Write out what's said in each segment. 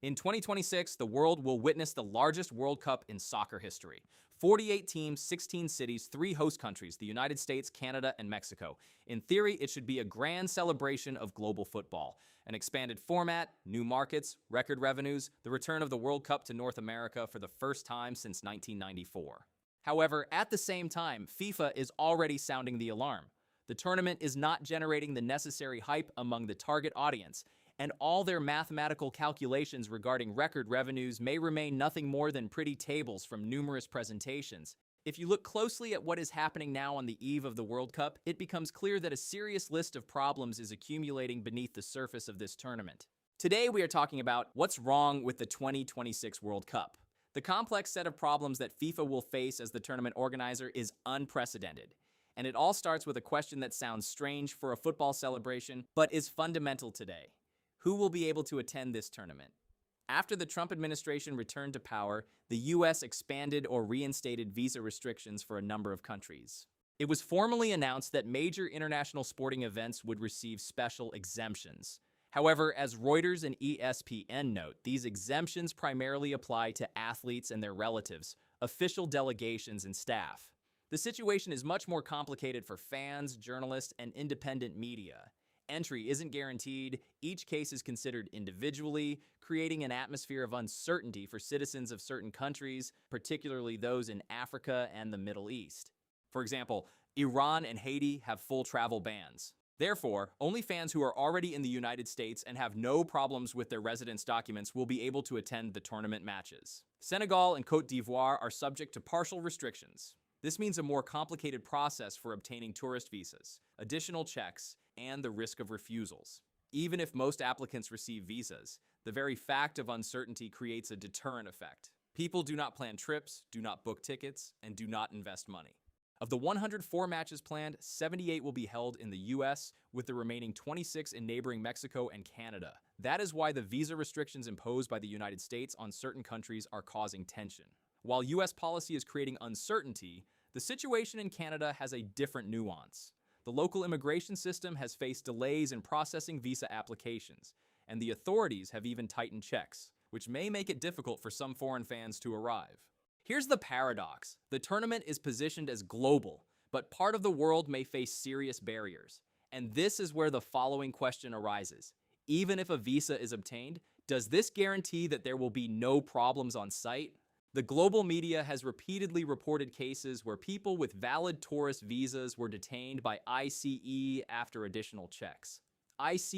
In 2026, the world will witness the largest World Cup in soccer history. 48 teams, 16 cities, 3 host countries, the United States, Canada, and Mexico. In theory, it should be a grand celebration of global football. An expanded format, new markets, record revenues, the return of the World Cup to North America for the first time since 1994. However, at the same time, FIFA is already sounding the alarm. The tournament is not generating the necessary hype among the target audience, and all their mathematical calculations regarding record revenues may remain nothing more than pretty tables from numerous presentations. If you look closely at what is happening now on the eve of the World Cup, it becomes clear that a serious list of problems is accumulating beneath the surface of this tournament. Today, we are talking about what's wrong with the 2026 World Cup. The complex set of problems that FIFA will face as the tournament organizer is unprecedented. And it all starts with a question that sounds strange for a football celebration, but is fundamental today. Who will be able to attend this tournament? After the Trump administration returned to power, the U.S. expanded or reinstated visa restrictions for a number of countries. It was formally announced that major international sporting events would receive special exemptions. However, as Reuters and ESPN note, these exemptions primarily apply to athletes and their relatives, official delegations, and staff. The situation is much more complicated for fans, journalists, and independent media. Entry isn't guaranteed, each case is considered individually, creating an atmosphere of uncertainty for citizens of certain countries, particularly those in Africa and the Middle East. For example, Iran and Haiti have full travel bans. Therefore, only fans who are already in the United States and have no problems with their residence documents will be able to attend the tournament matches. Senegal and Côte d'Ivoire are subject to partial restrictions. This means a more complicated process for obtaining tourist visas, additional checks, and the risk of refusals. Even if most applicants receive visas, the very fact of uncertainty creates a deterrent effect. People do not plan trips, do not book tickets, and do not invest money. Of the 104 matches planned, 78 will be held in the US, with the remaining 26 in neighboring Mexico and Canada. That is why the visa restrictions imposed by the United States on certain countries are causing tension. While US policy is creating uncertainty, the situation in Canada has a different nuance. The local immigration system has faced delays in processing visa applications, and the authorities have even tightened checks, which may make it difficult for some foreign fans to arrive. Here's the paradox. The tournament is positioned as global, but part of the world may face serious barriers. And this is where the following question arises. Even if a visa is obtained, does this guarantee that there will be no problems on site? The global media has repeatedly reported cases where people with valid tourist visas were detained by ICE after additional checks. ICE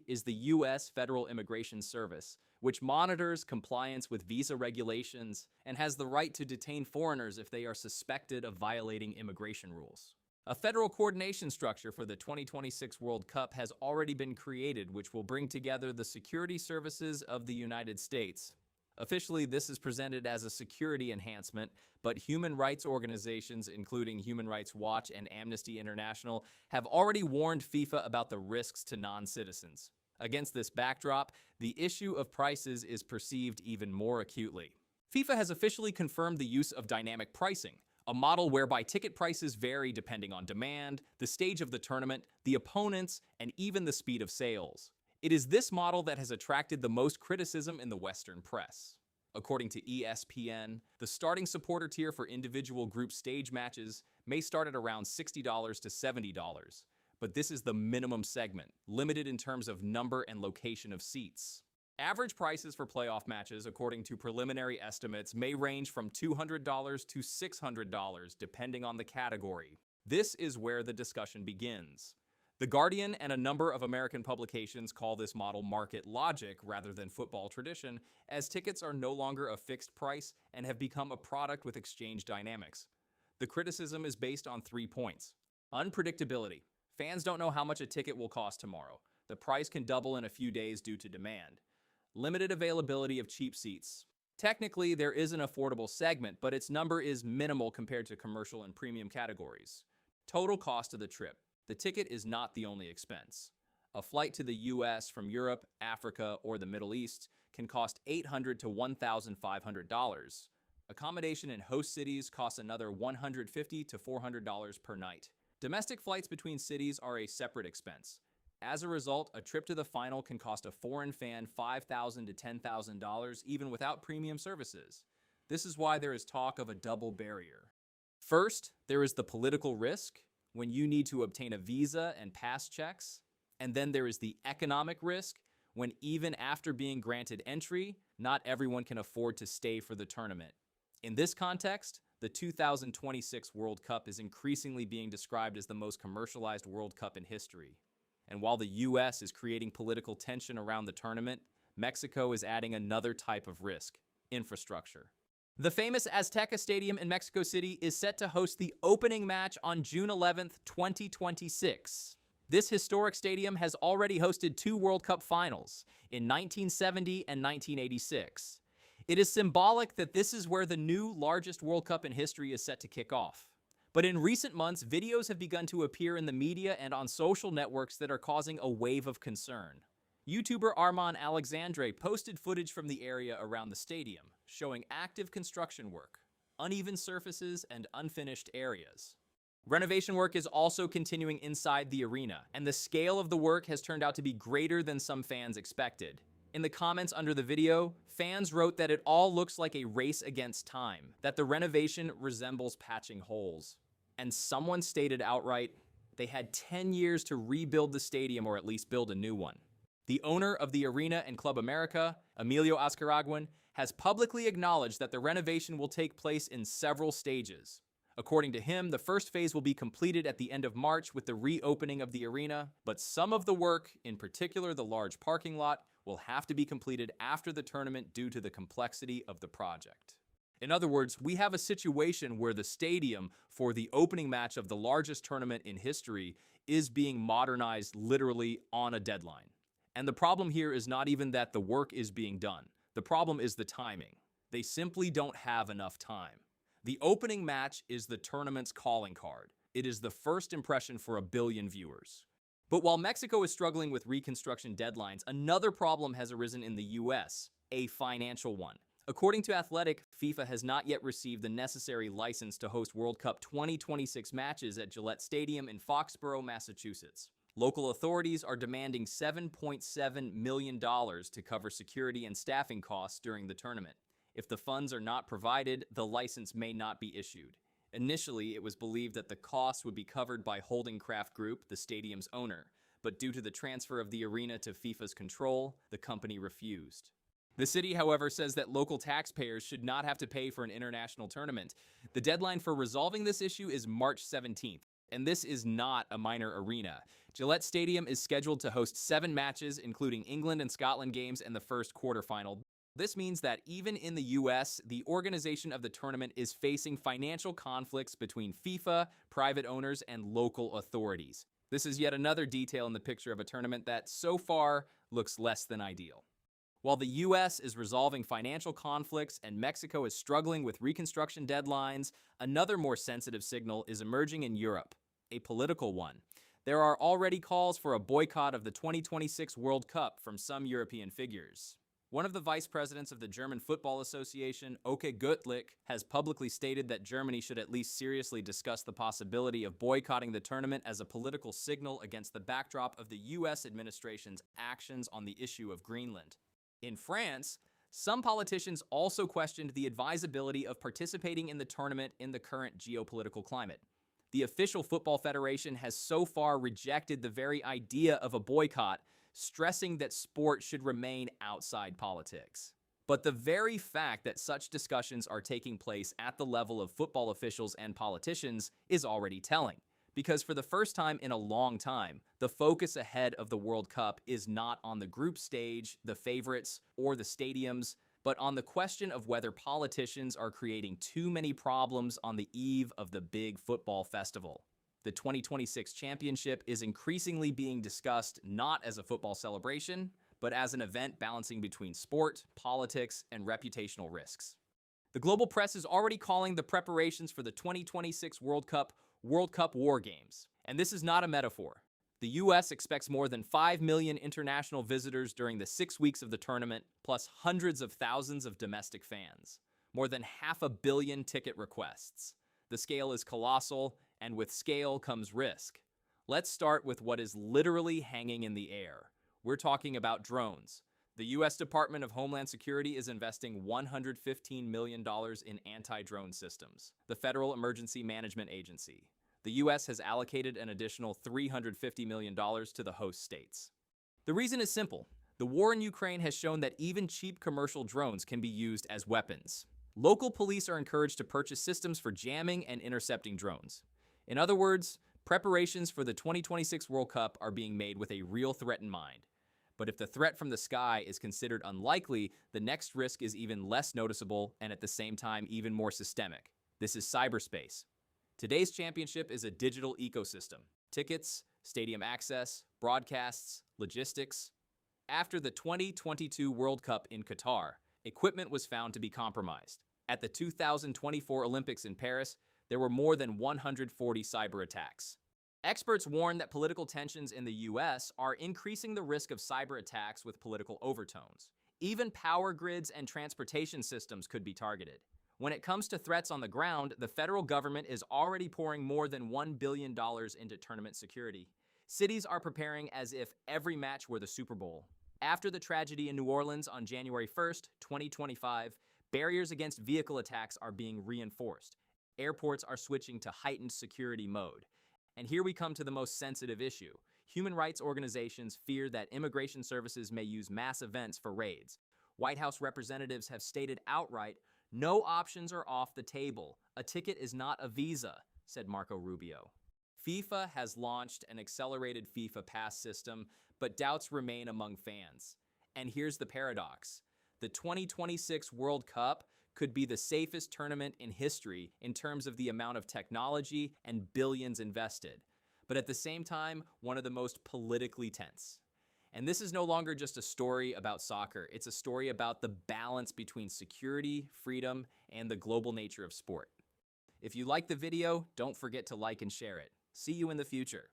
is the U.S. Federal Immigration Service, which monitors compliance with visa regulations and has the right to detain foreigners if they are suspected of violating immigration rules. A federal coordination structure for the 2026 World Cup has already been created, which will bring together the security services of the United States. Officially, this is presented as a security enhancement, but human rights organizations, including Human Rights Watch and Amnesty International, have already warned FIFA about the risks to non-citizens. Against this backdrop, the issue of prices is perceived even more acutely. FIFA has officially confirmed the use of dynamic pricing, a model whereby ticket prices vary depending on demand, the stage of the tournament, the opponents, and even the speed of sales. It is this model that has attracted the most criticism in the Western press. According to ESPN, the starting supporter tier for individual group stage matches may start at around $60 to $70, but this is the minimum segment, limited in terms of number and location of seats. Average prices for playoff matches, according to preliminary estimates, may range from $200 to $600, depending on the category. This is where the discussion begins. The Guardian and a number of American publications call this model market logic rather than football tradition, as tickets are no longer a fixed price and have become a product with exchange dynamics. The criticism is based on 3 points. Unpredictability. Fans don't know how much a ticket will cost tomorrow. The price can double in a few days due to demand. Limited availability of cheap seats. Technically, there is an affordable segment, but its number is minimal compared to commercial and premium categories. Total cost of the trip. The ticket is not the only expense. A flight to the US from Europe, Africa, or the Middle East can cost $800 to $1,500. Accommodation in host cities costs another $150 to $400 per night. Domestic flights between cities are a separate expense. As a result, a trip to the final can cost a foreign fan $5,000 to $10,000 even without premium services. This is why there is talk of a double barrier. First, there is the political risk, when you need to obtain a visa and pass checks. And then there is the economic risk, when even after being granted entry, not everyone can afford to stay for the tournament. In this context, the 2026 World Cup is increasingly being described as the most commercialized World Cup in history. And while the US is creating political tension around the tournament, Mexico is adding another type of risk: infrastructure. The famous Azteca Stadium in Mexico City is set to host the opening match on June 11th, 2026. This historic stadium has already hosted two World Cup finals in 1970 and 1986. It is symbolic that this is where the new largest World Cup in history is set to kick off. But in recent months, videos have begun to appear in the media and on social networks that are causing a wave of concern. YouTuber Arman Alexandre posted footage from the area around the stadium, showing active construction work, uneven surfaces, and unfinished areas. Renovation work is also continuing inside the arena, and the scale of the work has turned out to be greater than some fans expected. In the comments under the video, fans wrote that it all looks like a race against time, that the renovation resembles patching holes. And someone stated outright, they had 10 years to rebuild the stadium or at least build a new one. The owner of the arena and Club America, Emilio Azcárraga, has publicly acknowledged that the renovation will take place in several stages. According to him, the first phase will be completed at the end of March with the reopening of the arena, but some of the work, in particular the large parking lot, will have to be completed after the tournament due to the complexity of the project. In other words, we have a situation where the stadium for the opening match of the largest tournament in history is being modernized literally on a deadline. And the problem here is not even that the work is being done. The problem is the timing. They simply don't have enough time. The opening match is the tournament's calling card. It is the first impression for 1 billion viewers. But while Mexico is struggling with reconstruction deadlines, another problem has arisen in the US, a financial one. According to Athletic, FIFA has not yet received the necessary license to host World Cup 2026 matches at Gillette Stadium in Foxborough, Massachusetts. Local authorities are demanding $7.7 million to cover security and staffing costs during the tournament. If the funds are not provided, the license may not be issued. Initially, it was believed that the costs would be covered by Holding Craft Group, the stadium's owner, but due to the transfer of the arena to FIFA's control, the company refused. The city, however, says that local taxpayers should not have to pay for an international tournament. The deadline for resolving this issue is March 17th, and this is not a minor arena. Gillette Stadium is scheduled to host 7 matches, including England and Scotland games and the first quarterfinal. This means that even in the US, the organization of the tournament is facing financial conflicts between FIFA, private owners, and local authorities. This is yet another detail in the picture of a tournament that, so far, looks less than ideal. While the US is resolving financial conflicts and Mexico is struggling with reconstruction deadlines, another more sensitive signal is emerging in Europe, a political one. There are already calls for a boycott of the 2026 World Cup from some European figures. One of the vice presidents of the German Football Association, Oke Göttlich, has publicly stated that Germany should at least seriously discuss the possibility of boycotting the tournament as a political signal against the backdrop of the US administration's actions on the issue of Greenland. In France, some politicians also questioned the advisability of participating in the tournament in the current geopolitical climate. The official football federation has so far rejected the very idea of a boycott, stressing that sport should remain outside politics. But the very fact that such discussions are taking place at the level of football officials and politicians is already telling. Because for the first time in a long time, the focus ahead of the World Cup is not on the group stage, the favorites, or the stadiums, but on the question of whether politicians are creating too many problems on the eve of the big football festival. The 2026 championship is increasingly being discussed not as a football celebration, but as an event balancing between sport, politics, and reputational risks. The global press is already calling the preparations for the 2026 World Cup War Games. And this is not a metaphor. The US expects more than 5 million international visitors during the 6 weeks of the tournament, plus hundreds of thousands of domestic fans. More than 500 million ticket requests. The scale is colossal, and with scale comes risk. Let's start with what is literally hanging in the air. We're talking about drones. The U.S. Department of Homeland Security is investing $115 million in anti-drone systems. The Federal Emergency Management Agency. The U.S. has allocated an additional $350 million to the host states. The reason is simple. The war in Ukraine has shown that even cheap commercial drones can be used as weapons. Local police are encouraged to purchase systems for jamming and intercepting drones. In other words, preparations for the 2026 World Cup are being made with a real threat in mind. But if the threat from the sky is considered unlikely, the next risk is even less noticeable and at the same time even more systemic. This is cyberspace. Today's championship is a digital ecosystem. Tickets, stadium access, broadcasts, logistics. After the 2022 World Cup in Qatar, equipment was found to be compromised. At the 2024 Olympics in Paris, there were more than 140 cyber attacks. Experts warn that political tensions in the U.S. are increasing the risk of cyber attacks with political overtones. Even power grids and transportation systems could be targeted. When it comes to threats on the ground, the federal government is already pouring more than $1 billion into tournament security. Cities are preparing as if every match were the Super Bowl. After the tragedy in New Orleans on January 1st, 2025, barriers against vehicle attacks are being reinforced. Airports are switching to heightened security mode. And here we come to the most sensitive issue. Human rights organizations fear that immigration services may use mass events for raids. White House representatives have stated outright, no options are off the table. A ticket is not a visa, said Marco Rubio. FIFA has launched an accelerated FIFA Pass system, but doubts remain among fans. And here's the paradox. The 2026 World Cup could be the safest tournament in history in terms of the amount of technology and billions invested, but at the same time, one of the most politically tense. And this is no longer just a story about soccer, it's a story about the balance between security, freedom, and the global nature of sport. If you like the video, don't forget to like and share it. See you in the future.